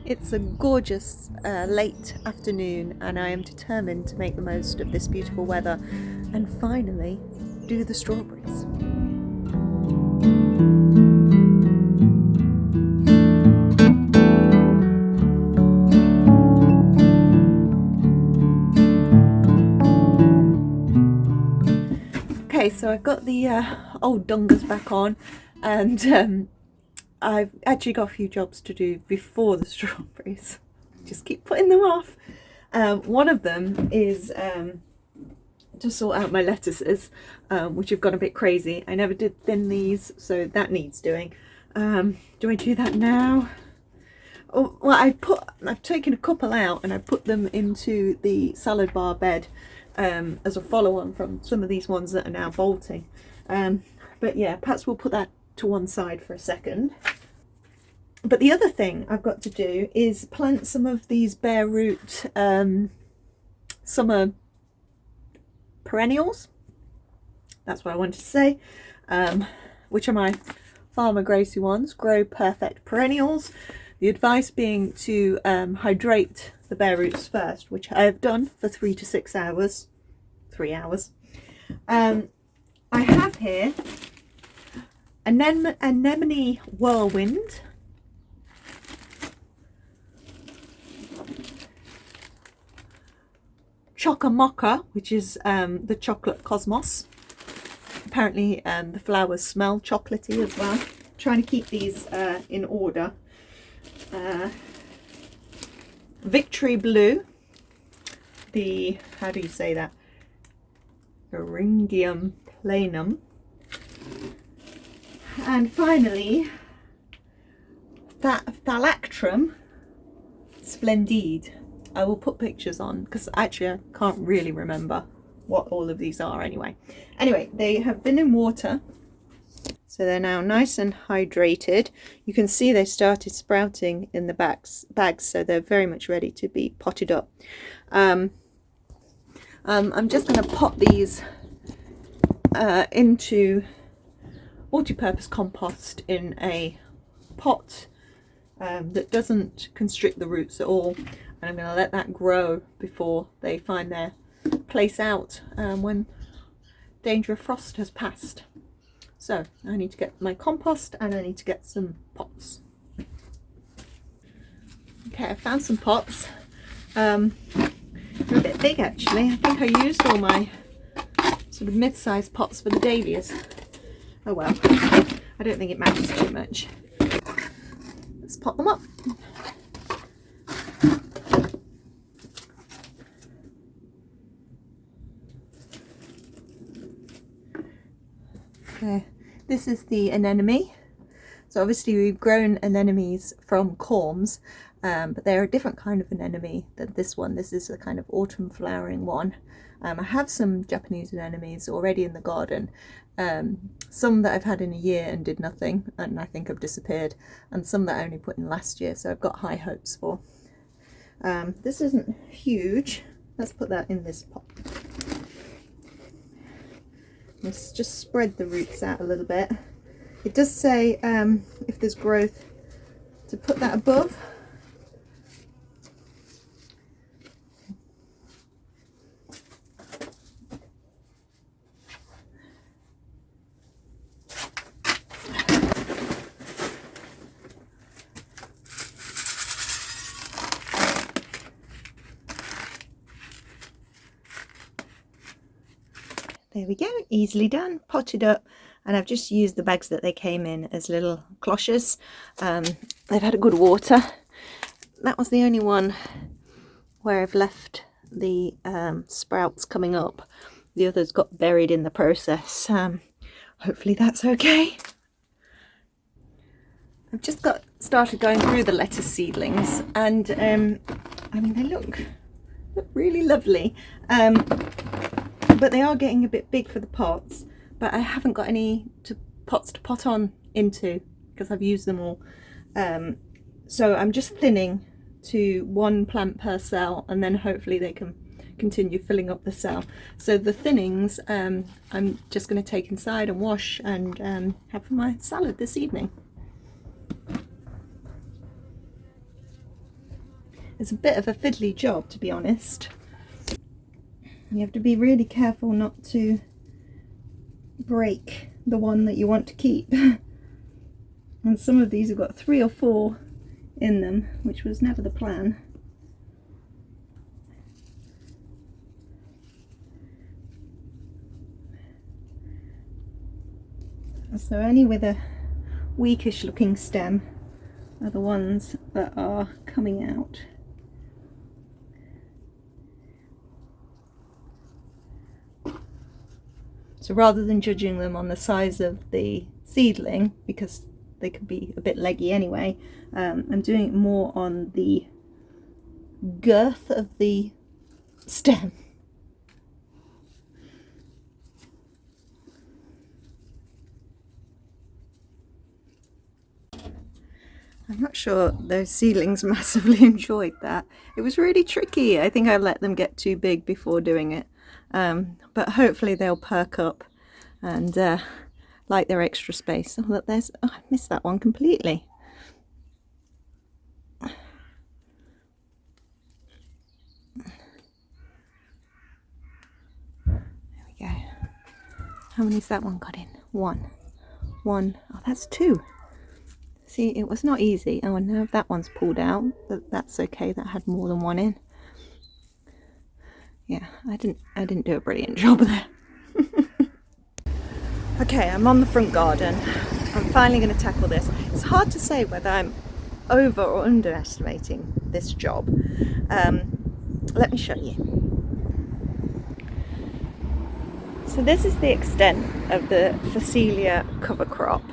It's a gorgeous late afternoon and I am determined to make the most of this beautiful weather and finally do the strawberries. Okay, so I've got the old dungers back on and I've actually got a few jobs to do before the strawberries. Just keep putting them off. One of them is to sort out my lettuces, which have gone a bit crazy. I never did thin these, so that needs doing. Do I do that now? Oh, well, I've taken a couple out and I put them into the salad bar bed as a follow-on from some of these ones that are now bolting. But yeah, perhaps we'll put that to one side for a second. But the other thing I've got to do is plant some of these bare root summer perennials. That's what I wanted to say. Which are my Farmer Gracie ones, Grow Perfect Perennials. The advice being to hydrate the bare roots first, which I have done for 3 to 6 hours. 3 hours. I have here anemone whirlwind, Chocamocha, which is the chocolate cosmos. Apparently the flowers smell chocolatey as well. Trying to keep these in order. Victory Blue, the, how do you say that? Eryngium planum. And finally, Thalactrum splendide. I will put pictures on because actually I can't really remember what all of these are anyway. Anyway, they have been in water, so they're now nice and hydrated. You can see they started sprouting in the bags, so they're very much ready to be potted up. I'm just going to pot these into multi-purpose compost in a pot that doesn't constrict the roots at all, and I'm going to let that grow before they find their place out when danger of frost has passed. So I need to get my compost and I need to get some pots. Okay, I found some pots. They're a bit big actually. I think I used all my sort of mid-sized pots for the dahlias. Oh well, I don't think it matters too much. Let's pot them up. Okay, this is the anemone. So obviously we've grown anemones from corms, but they're a different kind of anemone than this one. This is a kind of autumn flowering one. I have some Japanese anemones already in the garden, some that I've had in a year and did nothing and I think have disappeared, and some that I only put in last year, so I've got high hopes for. This isn't huge. Let's put that in this pot. Let's just spread the roots out a little bit. It does say if there's growth to put that above. There we go, easily done, potted up, and I've just used the bags that they came in as little cloches. They've had a good water. That was the only one where I've left the sprouts coming up. The others got buried in the process. Hopefully that's okay. I've just got started going through the lettuce seedlings, and I mean, they look really lovely. But they are getting a bit big for the pots, but I haven't got any pots to pot on into because I've used them all. So I'm just thinning to 1 plant per cell, and then hopefully they can continue filling up the cell. So the thinnings I'm just going to take inside and wash and have for my salad this evening. It's a bit of a fiddly job, to be honest. You have to be really careful not to break the one that you want to keep. And some of these have got 3 or 4 in them, which was never the plan. So only with a weakish looking stem are the ones that are coming out. So rather than judging them on the size of the seedling, because they can be a bit leggy anyway, I'm doing it more on the girth of the stem. I'm not sure those seedlings massively enjoyed that. It was really tricky. I think I let them get too big before doing it. But hopefully they'll perk up and like their extra space. Oh, look, there's, oh, I missed that one completely. There we go. How many's that one got in? One. Oh, that's 2. See, it was not easy. Oh, and now that one's pulled out, but that's okay. That had more than 1 in. Yeah, I didn't do a brilliant job there. Okay, I'm on the front garden. I'm finally going to tackle this. It's hard to say whether I'm over or underestimating this job. Let me show you. So this is the extent of the phacelia cover crop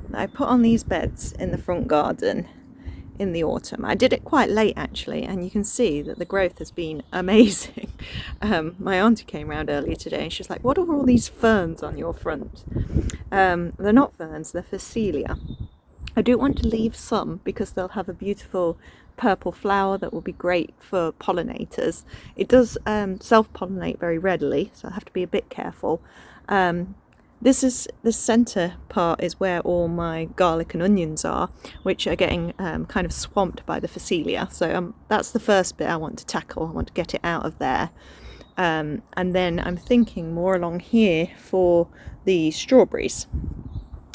that I put on these beds in the front garden in the autumn. I did it quite late actually, and you can see that the growth has been amazing. My auntie came round earlier today and she's like, what are all these ferns on your front? They're not ferns, they're phacelia. I do want to leave some because they'll have a beautiful purple flower that will be great for pollinators. It does self-pollinate very readily, so I have to be a bit careful. The centre part is where all my garlic and onions are, which are getting kind of swamped by the phacelia. So that's the first bit I want to tackle. I want to get it out of there. And then I'm thinking more along here for the strawberries.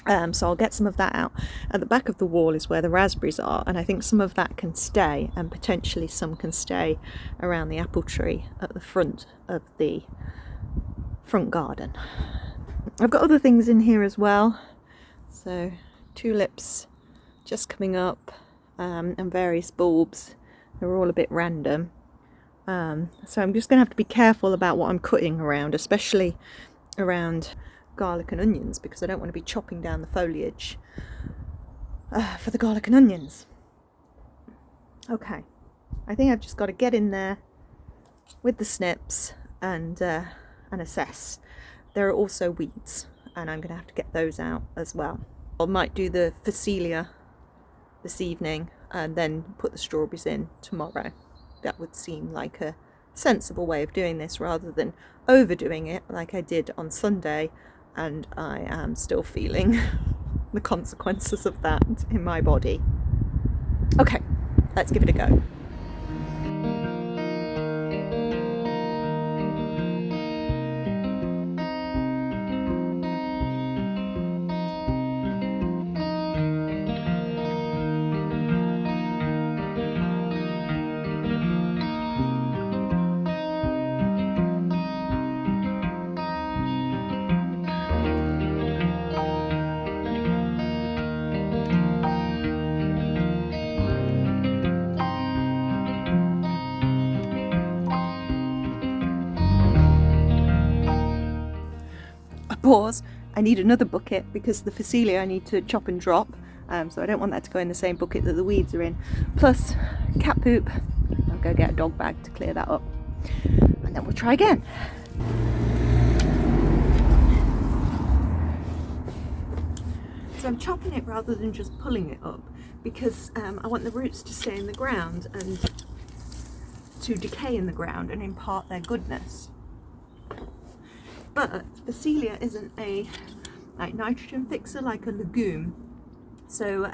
So I'll get some of that out. At the back of the wall is where the raspberries are, and I think some of that can stay, and potentially some can stay around the apple tree at the front of the front garden. I've got other things in here as well, so tulips just coming up, and various bulbs. They're all a bit random, so I'm just going to have to be careful about what I'm cutting around, especially around garlic and onions, because I don't want to be chopping down the foliage for the garlic and onions. Okay, I think I've just got to get in there with the snips and assess. There are also weeds, and I'm going to have to get those out as well. I might do the phacelia this evening and then put the strawberries in tomorrow. That would seem like a sensible way of doing this, rather than overdoing it like I did on Sunday, and I am still feeling the consequences of that in my body. Okay, let's give it a go. Pause. I need another bucket because the phacelia I need to chop and drop, so I don't want that to go in the same bucket that the weeds are in. Plus cat poop. I'll go get a dog bag to clear that up, and then we'll try again. So I'm chopping it rather than just pulling it up, because I want the roots to stay in the ground and to decay in the ground and impart their goodness. But phacelia isn't a nitrogen fixer like a legume, so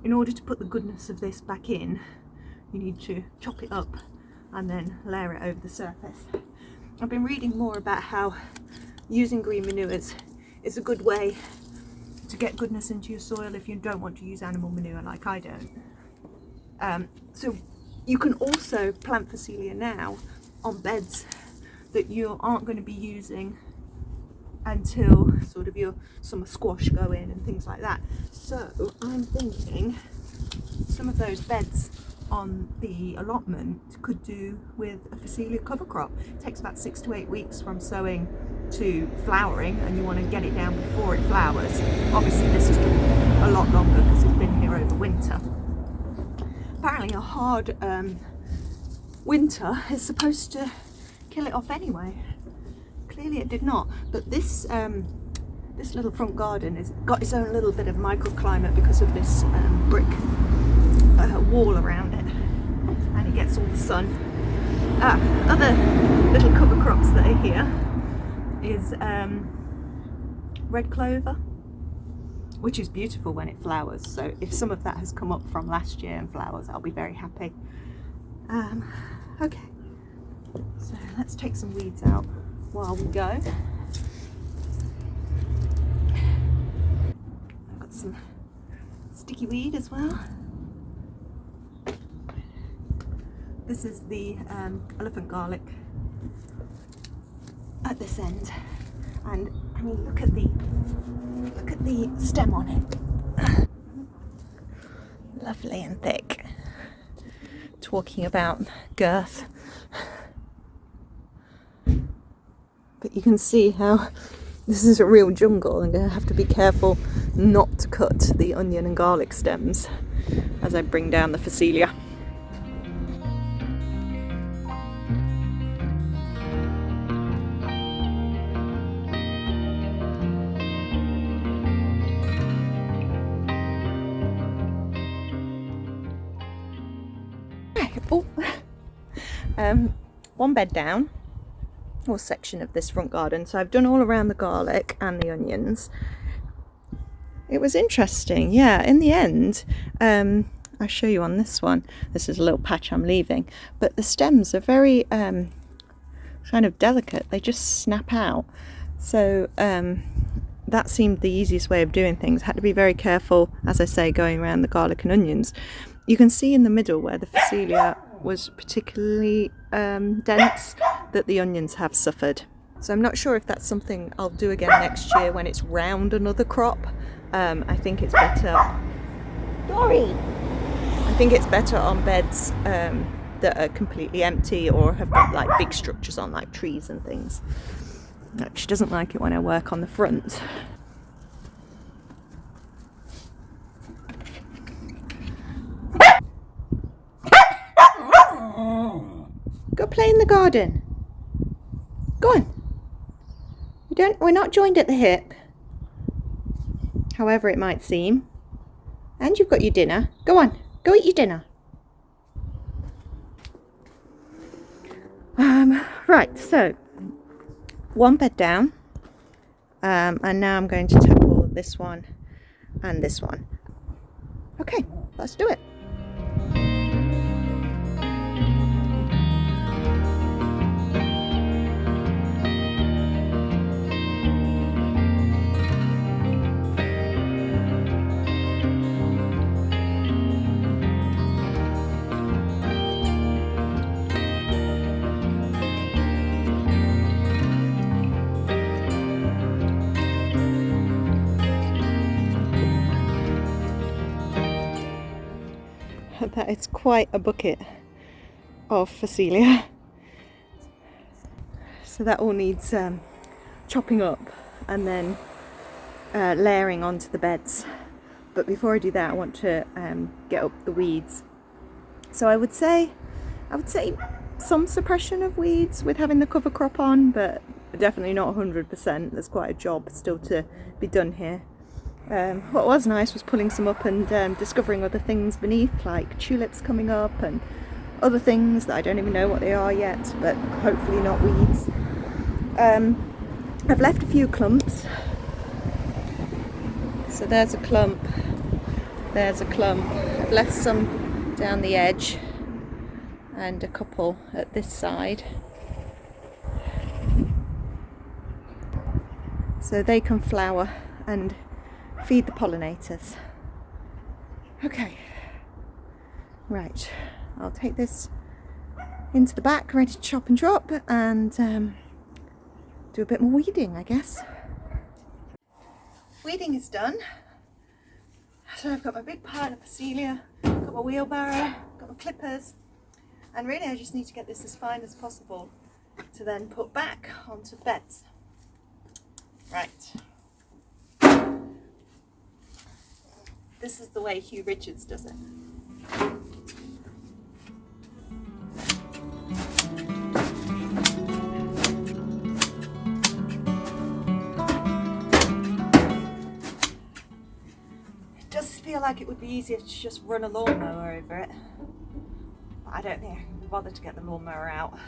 in order to put the goodness of this back in, you need to chop it up and then layer it over the surface. I've been reading more about how using green manures is a good way to get goodness into your soil if you don't want to use animal manure like I don't. So you can also plant phacelia now on beds that you aren't going to be using until sort of your summer squash go in and things like that. So I'm thinking some of those beds on the allotment could do with a phacelia cover crop. It takes about 6 to 8 weeks from sowing to flowering, and you want to get it down before it flowers. Obviously this is a lot longer because it's been here over winter. Apparently a hard winter is supposed to kill it off anyway. Clearly it did not, but this this little front garden has got its own little bit of microclimate because of this brick wall around it, and it gets all the sun. Other little cover crops that are here is red clover, which is beautiful when it flowers. So if some of that has come up from last year and flowers, I'll be very happy. Okay, so let's take some weeds out while we go. I've got some sticky weed as well. This is the elephant garlic at this end, and I mean look at the stem on it. Lovely and thick. Talking about girth. But you can see how this is a real jungle. I'm going to have to be careful not to cut the onion and garlic stems as I bring down the phacelia. One bed down, or section of this front garden, so I've done all around the garlic and the onions. It was interesting, yeah, in the end. I'll show you on this one. This is a little patch I'm leaving, but the stems are very kind of delicate. They just snap out. So that seemed the easiest way of doing things. Had to be very careful, as I say, going around the garlic and onions. You can see in the middle where the phacelia was particularly dense that the onions have suffered. So I'm not sure if that's something I'll do again next year when it's round another crop. I think it's better. Sorry. I think it's better on beds that are completely empty or have got like big structures on, like trees and things. She doesn't like it when I work on the front. Go play in the garden. Go on. We're not joined at the hip, however it might seem. And you've got your dinner. Go on, go eat your dinner. Right, so one bed down, and now I'm going to tackle this one and this one. Okay, let's do it. That is quite a bucket of phacelia. So that all needs chopping up and then layering onto the beds. But before I do that, I want to get up the weeds. So I would say some suppression of weeds with having the cover crop on, but definitely not 100%. There's quite a job still to be done here. What was nice was pulling some up and discovering other things beneath, like tulips coming up and other things that I don't even know what they are yet, but hopefully not weeds. I've left a few clumps. So there's a clump There's a clump. I've left some down the edge and a couple at this side, so they can flower and feed the pollinators. Okay, right, I'll take this into the back, ready to chop and drop, and do a bit more weeding, I guess. Weeding is done. So I've got my big pile of phacelia, got my wheelbarrow, got my clippers, and really I just need to get this as fine as possible to then put back onto beds. Right. This is the way Hugh Richards does it. It does feel like it would be easier to just run a lawnmower over it, but I don't think I can bother to get the lawnmower out.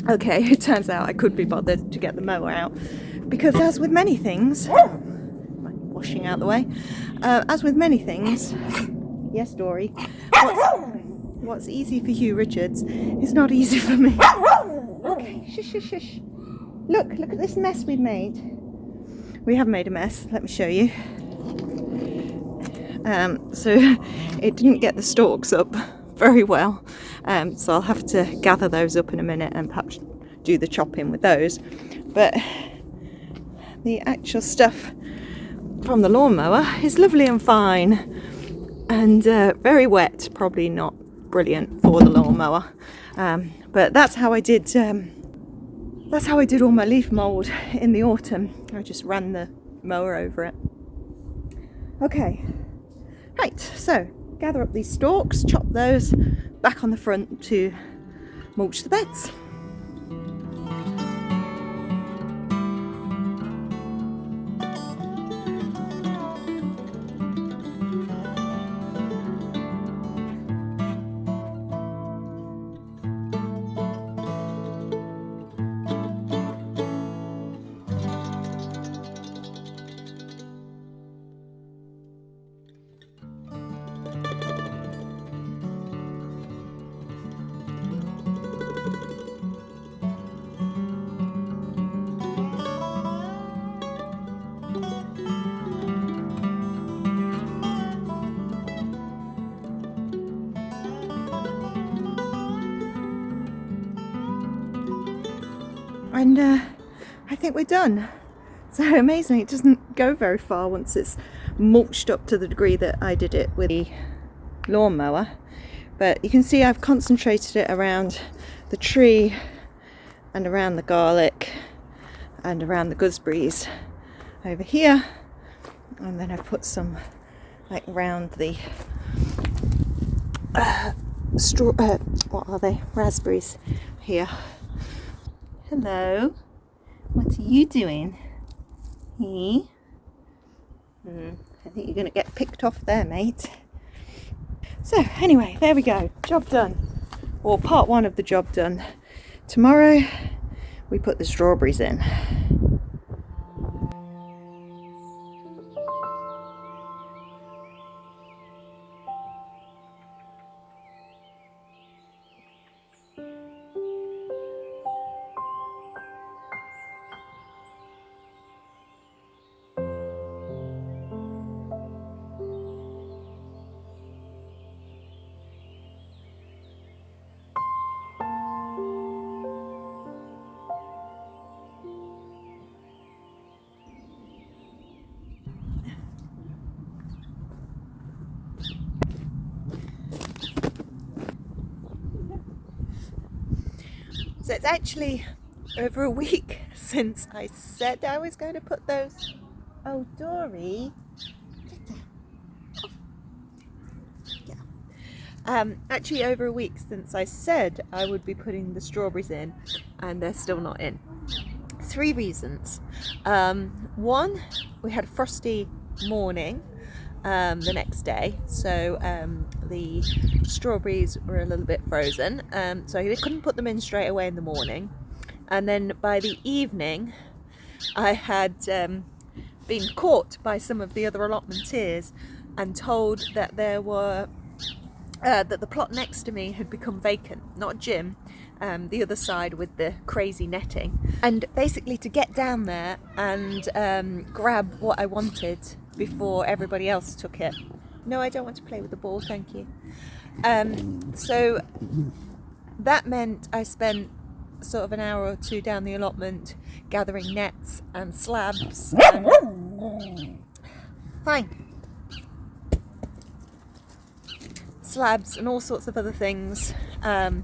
Okay, it turns out I could be bothered to get the mower out, because as with many things, washing out the way, as with many things, yes Dory, what's easy for Hugh Richards is not easy for me. Okay, shush, shush, shush. Look at this mess we've made. We have made a mess, let me show you. So it didn't get the stalks up very well, so I'll have to gather those up in a minute and perhaps do the chopping with those. But the actual stuff from the lawnmower is lovely and fine, and very wet, probably not brilliant for the lawnmower, but that's how I did all my leaf mould in the autumn. I just ran the mower over it. Okay, right, so gather up these stalks, chop those back on the front to mulch the beds. And I think we're done. So amazingly, it doesn't go very far once it's mulched up to the degree that I did it with the lawnmower. But you can see I've concentrated it around the tree and around the garlic and around the gooseberries over here. And then I've put some like round the what are they? Raspberries here. Hello, what are you doing? Hey? I think you're going to get picked off there, mate. So anyway, there we go, job done. or part one of the job done. Tomorrow we put the strawberries in. So it's actually over a week since I said I was going to put those. Oh, Dory. Actually over a week since I said I would be putting the strawberries in, and they're still not in. 3 reasons. One, we had a frosty morning the next day, so the strawberries were a little bit frozen, so I couldn't put them in straight away in the morning. And then by the evening I had been caught by some of the other allotmenteers and told that there were that the plot next to me had become vacant, not Jim, the other side with the crazy netting, and basically to get down there and grab what I wanted before everybody else took it. No, I don't want to play with the ball, thank you. So that meant I spent sort of an hour or 2 down the allotment gathering nets and slabs and slabs and all sorts of other things,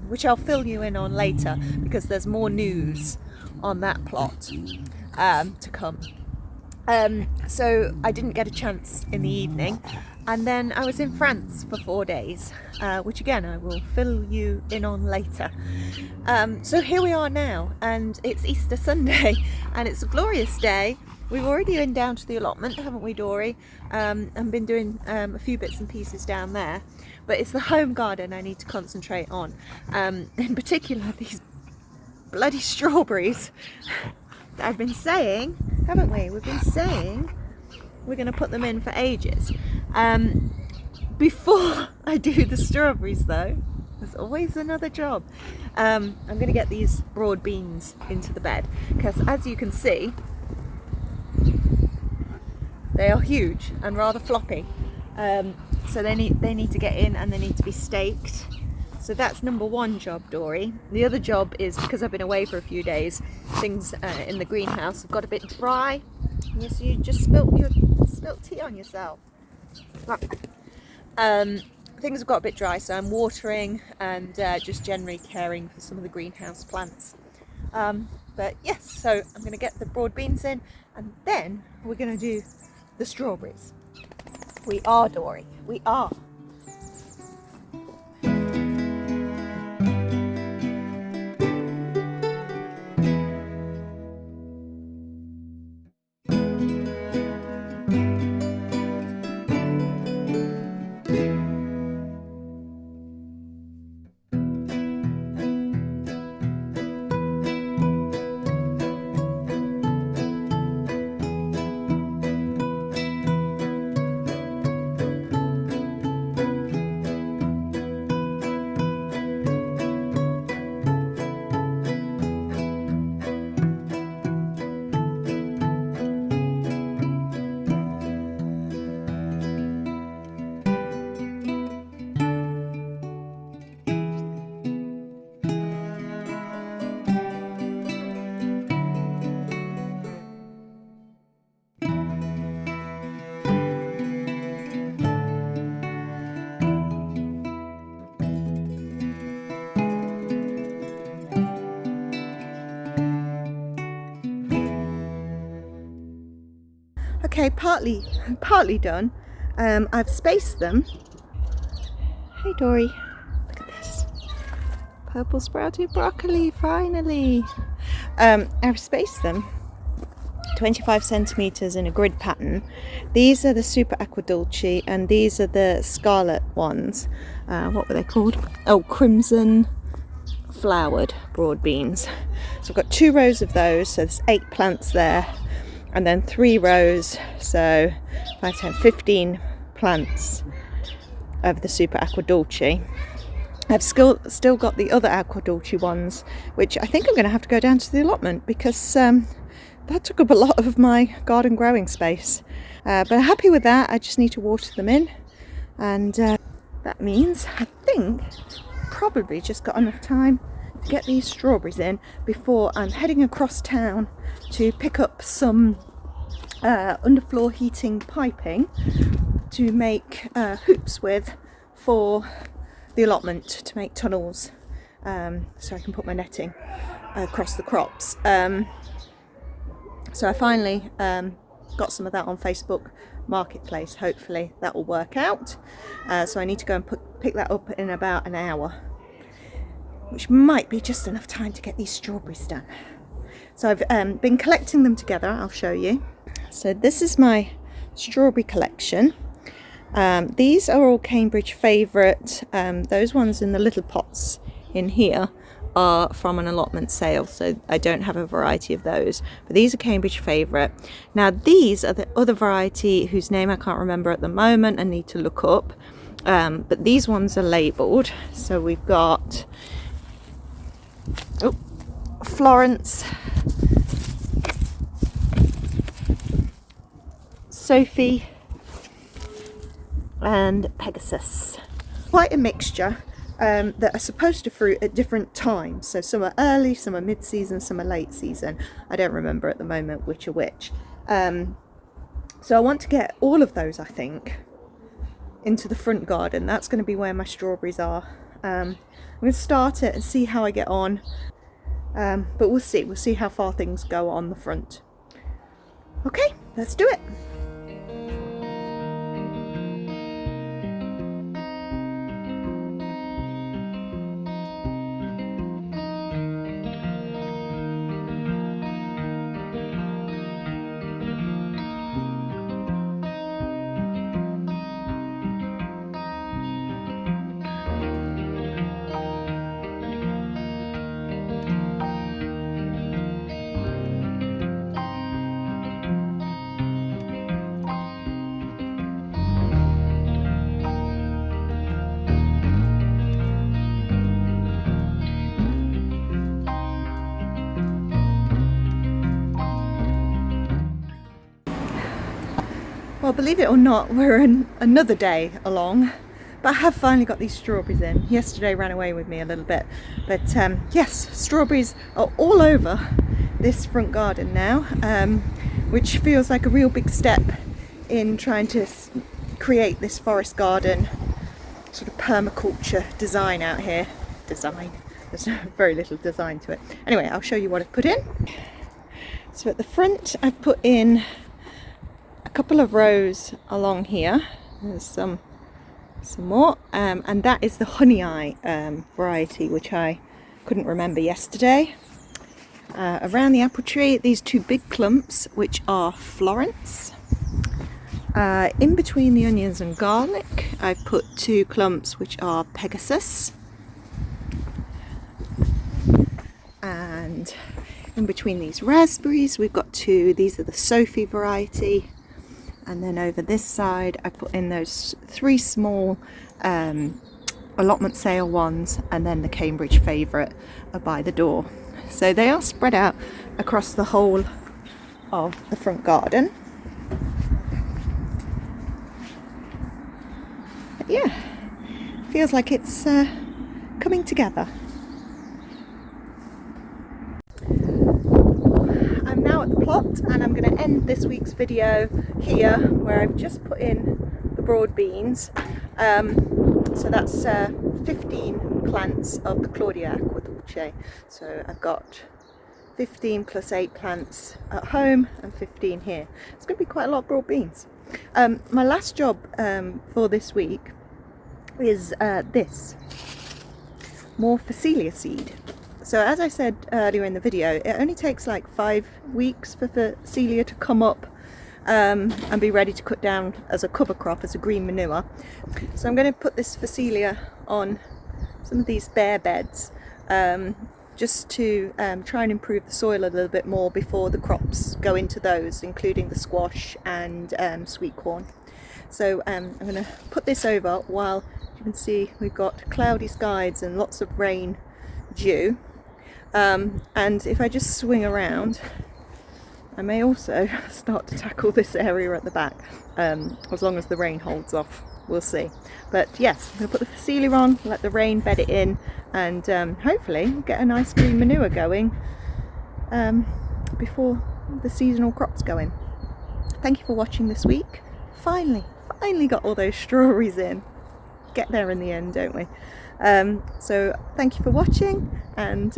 which I'll fill you in on later because there's more news on that plot to come. So I didn't get a chance in the evening, and then I was in France for 4 days, which again I will fill you in on later. So here we are now, and it's Easter Sunday and it's a glorious day. We've already been down to the allotment, haven't we, Dory? And been doing a few bits and pieces down there, but it's the home garden I need to concentrate on, in particular these bloody strawberries. I've been saying, haven't we? We've been saying we're going to put them in for ages. Before I do the strawberries though, there's always another job. I'm going to get these broad beans into the bed because, as you can see, they are huge and rather floppy. So they need to get in and they need to be staked. So that's number 1 job, Dory. The other job is, because I've been away for a few days, things in the greenhouse have got a bit dry. Yes, you just spilt tea on yourself. Things have got a bit dry, so I'm watering and just generally caring for some of the greenhouse plants. But yes, so I'm going to get the broad beans in, and then we're going to do the strawberries. We are, Dory. We are. Okay, partly done. I've spaced them. Hey Dory, look at this. Purple sprouted broccoli, finally. I've spaced them 25 centimeters in a grid pattern. These are the Super Aqua Dulce and these are the scarlet ones. What were they called? Oh, crimson flowered broad beans. So I've got 2 rows of those, so there's 8 plants there, and then 3 rows, so 5, 10, 15 plants of the Super Aqua Dolce. I've still got the other Aqua Dolce ones, which I think I'm going to have to go down to the allotment, because that took up a lot of my garden growing space. But I'm happy with that. I just need to water them in, and that means I think probably just got enough time to get these strawberries in before I'm heading across town to pick up some underfloor heating piping to make hoops with for the allotment, to make tunnels, so I can put my netting across the crops. So I finally got some of that on Facebook Marketplace. Hopefully that will work out. So I need to go and pick that up in about an hour, which might be just enough time to get these strawberries done. So I've been collecting them together. I'll show you. So this is my strawberry collection. These are all Cambridge favourite. Those ones in the little pots in here are from an allotment sale, so I don't have a variety of those, but these are Cambridge favourite. Now these are the other variety whose name I can't remember at the moment, I need to look up, but these ones are labelled. So we've got Florence, Sophie and Pegasus. Quite a mixture. That are supposed to fruit at different times. So some are early, some are mid-season, some are late season. I don't remember at the moment which are which. So I want to get all of those, I think, into the front garden. That's going to be where my strawberries are. I'm going to start it and see how I get on. But we'll see. We'll see how far things go on the front. Okay, let's do it. Well, believe it or not, we're another day along, but I have finally got these strawberries in. Yesterday ran away with me a little bit, but yes, strawberries are all over this front garden now, which feels like a real big step in trying to create this forest garden sort of permaculture design out here. Design, there's very little design to it. Anyway, I'll show you what I've put in. So at the front I've put in a couple of rows along here. There's some more, and that is the Honeye variety, which I couldn't remember yesterday. Around the apple tree, these 2 big clumps, which are Florence. In between the onions and garlic, I've put 2 clumps, which are Pegasus. And in between these raspberries, we've got 2. These are the Sophie variety. And then over this side, I put in those 3 small allotment sale ones, and then the Cambridge favourite are by the door. So they are spread out across the whole of the front garden. But yeah, feels like it's coming together. I'm now at the plot, and I'm going to end this week's video here, where I've just put in the broad beans. So that's 15 plants of the Claudia Aqua Dolce. So I've got 15 plus 8 plants at home and 15 here. It's going to be quite a lot of broad beans. My last job for this week is this, more phacelia seed. So as I said earlier in the video, it only takes like 5 weeks for phacelia to come up and be ready to cut down as a cover crop, as a green manure. So I'm going to put this phacelia on some of these bare beds just to try and improve the soil a little bit more before the crops go into those, including the squash and sweet corn. So I'm going to put this over while you can see we've got cloudy skies and lots of rain due. And if I just swing around, I may also start to tackle this area at the back, as long as the rain holds off. We'll see. But yes, I'm going to put the phacelia on, let the rain bed it in, and hopefully get a nice green manure going before the seasonal crops go in. Thank you for watching this week. Finally got all those strawberries in. Get there in the end, don't we? So thank you for watching, and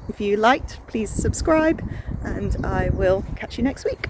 if you liked, please subscribe, and I will catch you next week.